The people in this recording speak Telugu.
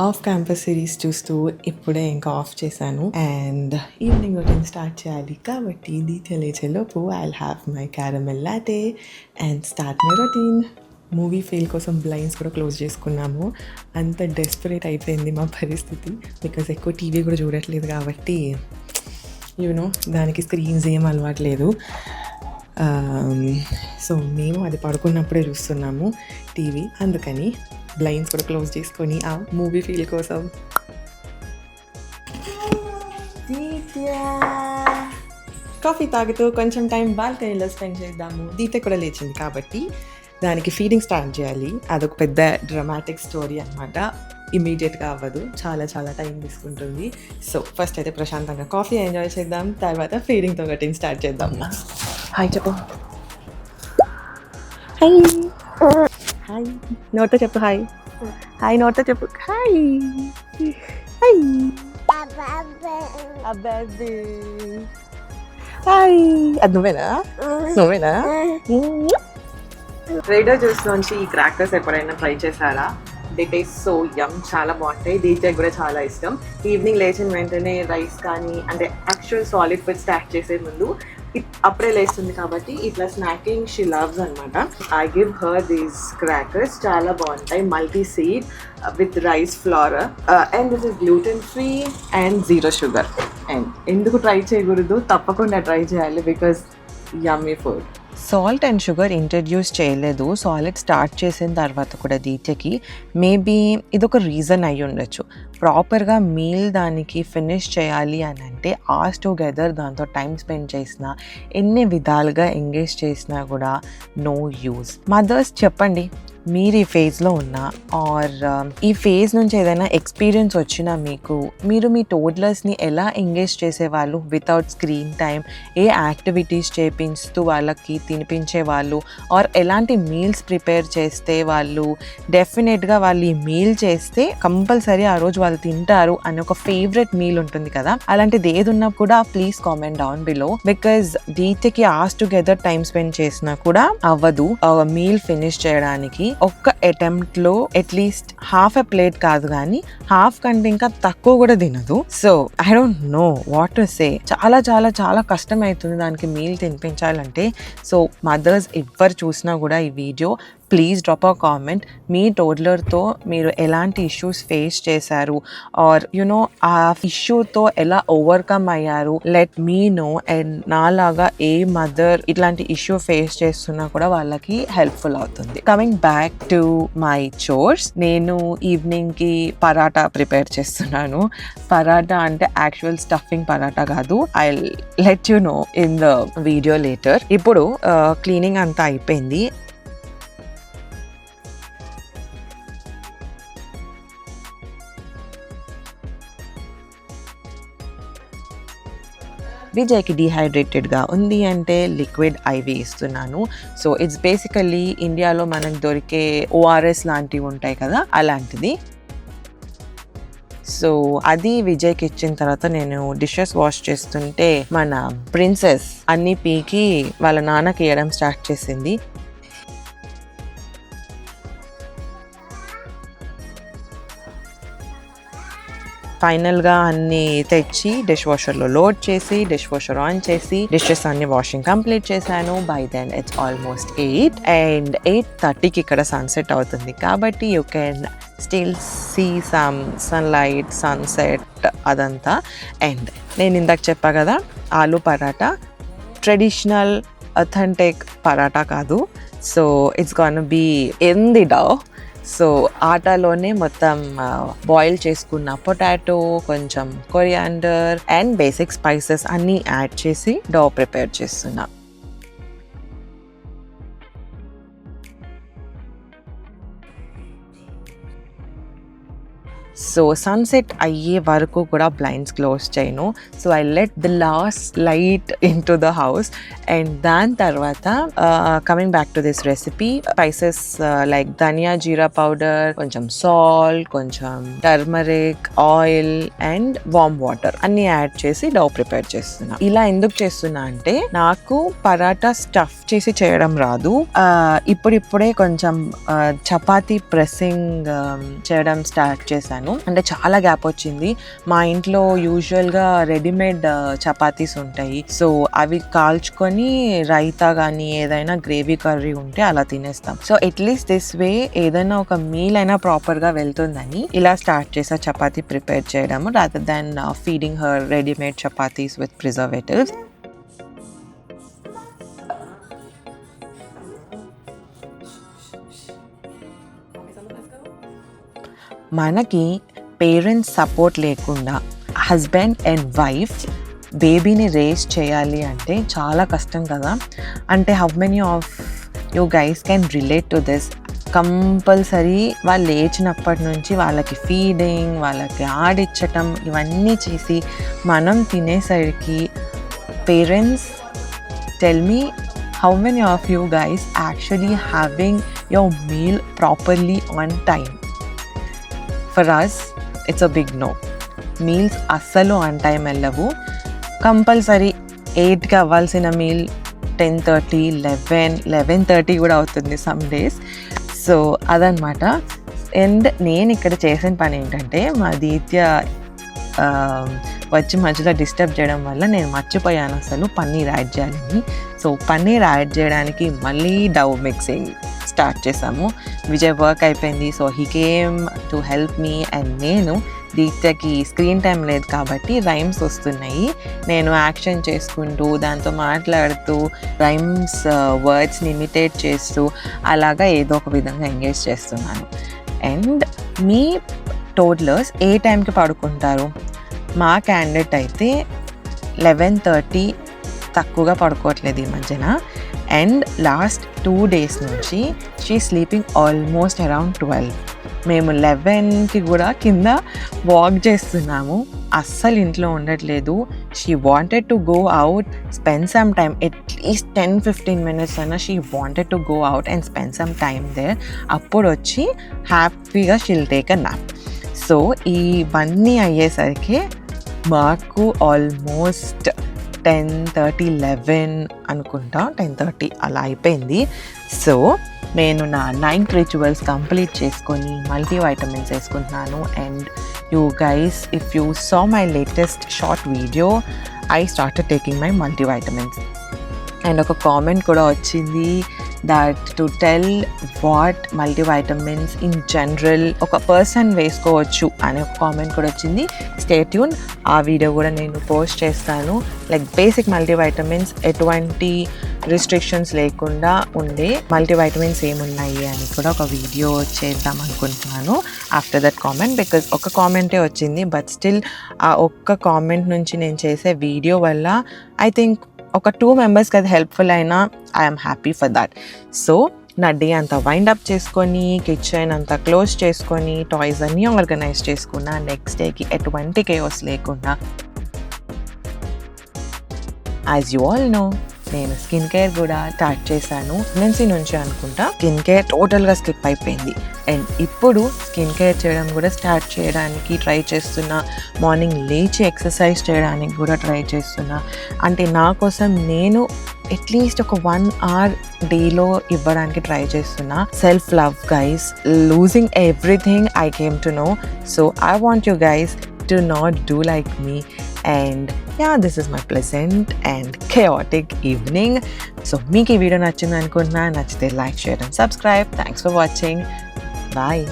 ఆఫ్ క్యాంపస్ సిరీస్ చూస్తూ ఇప్పుడే ఇంకా ఆఫ్ చేశాను అండ్ ఈవినింగ్ రొటీన్ స్టార్ట్ చేయాలి కాబట్టి దీతే లేచేలోపు I'll have my caramel latte and start my routine. Movie feel కోసం బ్లైండ్స్ కూడా క్లోజ్ చేసుకున్నాము. అంత డెస్పరేట్ అయిపోయింది మా పరిస్థితి బికాజ్ ఎక్కువ టీవీ కూడా చూడట్లేదు కాబట్టి యూనో దానికి స్క్రీన్స్ ఏం అలవాట్లేదు. సో మేము అది పడుకున్నప్పుడే చూస్తున్నాము టీవీ, అందుకని బ్లైండ్స్ కూడా క్లోజ్ చేసుకొని ఆ మూవీ ఫీల్ కోసం. కాఫీ తాగుతూ కొంచెం టైం బాల్కనీలో స్పెండ్ చేద్దాము. దీత కూడా లేచింది కాబట్టి దానికి ఫీడింగ్ స్టార్ట్ చేయాలి. అదొక పెద్ద డ్రామాటిక్ స్టోరీ అనమాట. ఇమీడియట్గా అవ్వదు, చాలా చాలా టైం తీసుకుంటుంది. సో ఫస్ట్ అయితే ప్రశాంతంగా కాఫీ ఎంజాయ్ చేద్దాం, తర్వాత ఫీడింగ్తో కటింగ్ స్టార్ట్ చేద్దాం. హాయ్ చెప్పు. హాయ్ హాయ్ నోట్తో చెప్పు. హాయ్ హాయ్ నోట్తో చెప్పు. హాయ్ హాయ్ అబ్బాయి హాయ్. అది నువ్వేనా? ట్రేడర్ జ్యూస్ నుంచి ఈ క్రాకర్స్ ఎప్పుడైనా ట్రై చేశారా? దే టేస్ట్ సో యమ్, చాలా బాగుంటాయి. డీజే కూడా చాలా ఇష్టం. ఈవినింగ్ లేచిన వెంటనే రైస్ కానీ అంటే యాక్చువల్ సాలిడ్ ఫుడ్ స్టార్ట్ చేసే ముందు అప్పుడే లేస్తుంది కాబట్టి ఇట్లా స్నాకింగ్ షీ లవ్స్ అనమాట. I give her these crackers, చాలా బాగుంటాయి. Multi seed with rice flour and this is gluten free and zero sugar. And ఎందుకు ట్రై చేయకూడదు, తప్పకుండా ట్రై చేయాలి because yummy food. Salt and sugar introduce చేయలేదు సాలిడ్ స్టార్ట్ చేసిన తర్వాత కూడా దీచకి. మేబీ ఇదొక రీజన్ అయి ఉండొచ్చు. ప్రాపర్గా మీల్ దానికి ఫినిష్ చేయాలి అని అంటే ఆస్ టుగెదర్ దాంతో టైం స్పెండ్ చేసినా, ఎన్ని విధాలుగా ఎంగేజ్ చేసినా కూడా నో యూజ్. మదర్స్ చెప్పండి, మీరు ఈ ఫేజ్లో ఉన్నా ఆర్ ఈ ఫేజ్ నుంచి ఏదైనా ఎక్స్పీరియన్స్ వచ్చినా మీరు మీ టోడ్లర్స్ని ఎలా ఎంగేజ్ చేసేవాళ్ళు వితౌట్ స్క్రీన్ టైం, ఏ యాక్టివిటీస్ చేపిస్తూ వాళ్ళకి తినిపించేవాళ్ళు, ఆర్ ఎలాంటి మీల్స్ ప్రిపేర్ చేస్తే వాళ్ళు డెఫినెట్గా వాళ్ళు ఈ మీల్ చేస్తే కంపల్సరీ ఆ రోజు వాళ్ళు తింటారు అని ఒక ఫేవరెట్ మీల్ ఉంటుంది కదా, అలాంటిది ఏది ఉన్నా కూడా please comment down below. Because డీటెకి ఆస్ టుగెదర్ టైం స్పెండ్ చేసినా కూడా అవ్వదు మీల్ ఫినిష్ చేయడానికి. ఒక్క అటెంప్ట్ లో అట్లీస్ట్ హాఫ్ ఎ ప్లేట్ కాదు కానీ హాఫ్ కంటే ఇంకా తక్కువ కూడా తినదు. So I don't know what to say. చాలా చాలా చాలా కష్టం అవుతుంది దానికి మీల్ తినిపించాలంటే. సో మదర్స్ ఎవరు చూసినా కూడా ఈ video please drop a comment. మీ టోడ్లర్తో మీరు ఎలాంటి ఇష్యూస్ ఫేస్ చేశారు ఆర్ యునో ఆ ఇష్యూతో ఎలా ఓవర్కమ్ అయ్యారు, లెట్ మీ నో. అండ్ నాలాగా ఏ మదర్ ఇట్లాంటి ఇష్యూ ఫేస్ చేస్తున్నా కూడా వాళ్ళకి హెల్ప్ఫుల్ అవుతుంది. Coming back to my chores, నేను ఈవినింగ్కి పరాటా ప్రిపేర్ చేస్తున్నాను. పరాటా అంటే యాక్చువల్ స్టఫింగ్ పరాటా కాదు. I let you know in the video later. ఇప్పుడు క్లీనింగ్ అంతా అయిపోయింది. విజయ్కి డీహైడ్రేటెడ్గా ఉంది అంటే లిక్విడ్ ఐవి ఇస్తున్నాను. సో ఇట్స్ బేసికలీ ఇండియాలో మనకు దొరికే ఓఆర్ఎస్ లాంటివి ఉంటాయి కదా, అలాంటిది. సో అది విజయ్కి ఇచ్చిన తర్వాత నేను డిషెస్ వాష్ చేస్తుంటే మన ప్రిన్సెస్ అన్ని పీకి వాళ్ళ నాన్నకి ఇవ్వడం స్టార్ట్ చేసింది. ఫైనల్గా అన్ని తెచ్చి డిష్ వాషర్లో లోడ్ చేసి డిష్ వాషర్ ఆన్ చేసి డిషెస్ అన్ని వాషింగ్ కంప్లీట్ చేశాను. By then it's almost 8 and 8:30కి ఇక్కడ సన్సెట్ అవుతుంది కాబట్టి you can still see some sunlight, sunset అదంతా. అండ్ నేను ఇందాక చెప్పా కదా ఆలూ పరాటా ట్రెడిషనల్ అథెంటిక్ పరాటా కాదు. So it's gonna be in the dough. So ఆటాలోనే మొత్తం బాయిల్ చేసుకున్న పొటాటో, కొంచెం కొరియాండర్ అండ్ బేసిక్ స్పైసెస్ అన్నీ యాడ్ చేసి డో ప్రిపేర్ చేస్తున్నా. సో సన్సెట్ అయ్యే వరకు కూడా బ్లైండ్స్ క్లోజ్ చేయను. So I let the last light into the house. And దాని తర్వాత coming back to this recipe, spices like dhania jeera powder, కొంచెం సాల్ట్, కొంచెం turmeric, oil and warm water అన్ని యాడ్ చేసి డౌ ప్రిపేర్ చేస్తున్నా. ఇలా ఎందుకు చేస్తున్నా అంటే నాకు పరాటా స్టఫ్ చేసి చేయడం రాదు. ఇప్పుడిప్పుడే కొంచెం చపాతీ ప్రెస్సింగ్ చేయడం స్టార్ట్ చేశాను. చేశాను. అంటే చాలా గ్యాప్ వచ్చింది. మా ఇంట్లో యూజువల్గా రెడీమేడ్ చపాతీస్ ఉంటాయి, సో అవి కాల్చుకొని రైతా కానీ ఏదైనా గ్రేవీ కర్రీ ఉంటే అలా తినేస్తాం. సో అట్లీస్ట్ దిస్ వే ఏదైనా ఒక మీల్ అయినా ప్రాపర్గా వెళ్తుందని ఇలా స్టార్ట్ చేసా చపాతీ ప్రిపేర్ చేయడము, rather than feeding her readymade chapatis with preservatives. మనకి పేరెంట్స్ సపోర్ట్ లేకుండా హస్బెండ్ అండ్ వైఫ్ బేబీని రేస్ చేయాలి అంటే చాలా కష్టం కదా. అంటే how many of you guys can relate to this? Compulsory వాళ్ళు లేచినప్పటి నుంచి వాళ్ళకి ఫీడింగ్, వాళ్ళకి ఆడిచ్చటం ఇవన్నీ చేసి మనం తినేసరికి parents, tell me how many of you guys actually having your meal properly on time? For us it's a big no. Meals అస్సలు ఆన్ టైం వెళ్ళవు. కంపల్సరీ 8కి అవ్వాల్సిన మీల్ 10:30, 11:30 కూడా అవుతుంది సమ్ డేస్. సో అదనమాట. అండ్ నేను ఇక్కడ చేసిన పని ఏంటంటే, మా దీత్య వచ్చి మధ్యలో డిస్టర్బ్ చేయడం వల్ల నేను మర్చిపోయాను అసలు పన్నీర్ యాడ్ చేయాలని. సో పన్నీర్ యాడ్ చేయడానికి మళ్ళీ డవ్ మిక్సింగ్ స్టార్ట్ చేసాము. విజయ్ వర్క్ అయిపోయింది, so he came to help me. And నేను దీత్యకి స్క్రీన్ టైం లేదు కాబట్టి రైమ్స్ వస్తున్నాయి, నేను యాక్షన్ చేసుకుంటూ దాంతో మాట్లాడుతూ రైమ్స్ వర్డ్స్ని ఇమిటేట్ చేస్తూ అలాగా ఏదో ఒక విధంగా ఎంగేజ్ చేస్తున్నాను. అండ్ మీ టోడ్లర్స్ ఏ టైంకి పడుకుంటారు? మా క్యాండిడేట్ అయితే 11:30 తక్కువగా పడుకోవట్లేదు ఈ మధ్యన. అండ్ లాస్ట్ 2 days నుంచి షీ స్లీపింగ్ ఆల్మోస్ట్ అరౌండ్ 12. మేము 11కి కూడా కింద వాక్ చేస్తున్నాము, అస్సలు ఇంట్లో ఉండట్లేదు. She wanted to go out, spend some time, at least 10-15 minutes అయినా she wanted to go out and spend some time there. అప్పుడు వచ్చి హ్యాపీగా she'll take a nap. So ఇవన్నీ అయ్యేసరికి మాకు ఆల్మోస్ట్ 10:30, 11 అనుకుంటా, 10:30 అలా అయిపోయింది. సో నేను నా 9 రిచువల్స్ కంప్లీట్ చేసుకొని మల్టీవైటమిన్స్ వేసుకుంటున్నాను. And you guys, if you saw my latest short video, I started taking my multivitamins. And ఒక కామెంట్ కూడా వచ్చింది that to tell what multivitamins in general ఒక పర్సన్ వేసుకోవచ్చు అనే ఒక కామెంట్ కూడా వచ్చింది. స్టే ట్యూన్, ఆ వీడియో కూడా నేను పోస్ట్ చేస్తాను. లైక్ బేసిక్ మల్టీవైటమిన్స్, ఎటువంటి రిస్ట్రిక్షన్స్ లేకుండా ఉండే మల్టీవైటమిన్స్ ఏమున్నాయి అని కూడా ఒక వీడియో చేద్దాం అనుకుంటున్నాను ఆఫ్టర్ దట్ కామెంట్. బికాజ్ ఒక కామెంటే వచ్చింది, బట్ స్టిల్ ఆ ఒక్క కామెంట్ నుంచి నేను చేసే వీడియో వల్ల ఐ థింక్ ఒక 2 members అది హెల్ప్ఫుల్ అయినా I'm happy for that. So నా డే అంతా వైండ్ అప్ చేసుకొని, కిచెన్ అంతా క్లోజ్ చేసుకొని, టాయ్స్ అన్నీ ఆర్గనైజ్ చేసుకున్నా, నెక్స్ట్ డేకి ఎటువంటి కేయోస్ లేకుండా. యాజ్ యూ ఆల్ నో, నేను స్కిన్ కేర్ కూడా స్టార్ట్ చేశాను. ప్రెగ్నెన్సీ నుంచి అనుకుంటా స్కిన్ కేర్ టోటల్గా స్కిప్ అయిపోయింది. అండ్ ఇప్పుడు స్కిన్ కేర్ చేయడం కూడా స్టార్ట్ చేయడానికి ట్రై చేస్తున్నా. మార్నింగ్ లేచి ఎక్సర్సైజ్ చేయడానికి కూడా ట్రై చేస్తున్నా. అంటే నా కోసం నేను అట్లీస్ట్ ఒక 1 hour డేలో ఇవ్వడానికి ట్రై చేస్తున్నా. Self love guys, losing everything I came to know. So I want you guys to not do like me. And yeah, this is my pleasant and chaotic evening. So meeki video nachindi anukuntunna. Nachithe like, share and subscribe. Thanks for watching. Bye.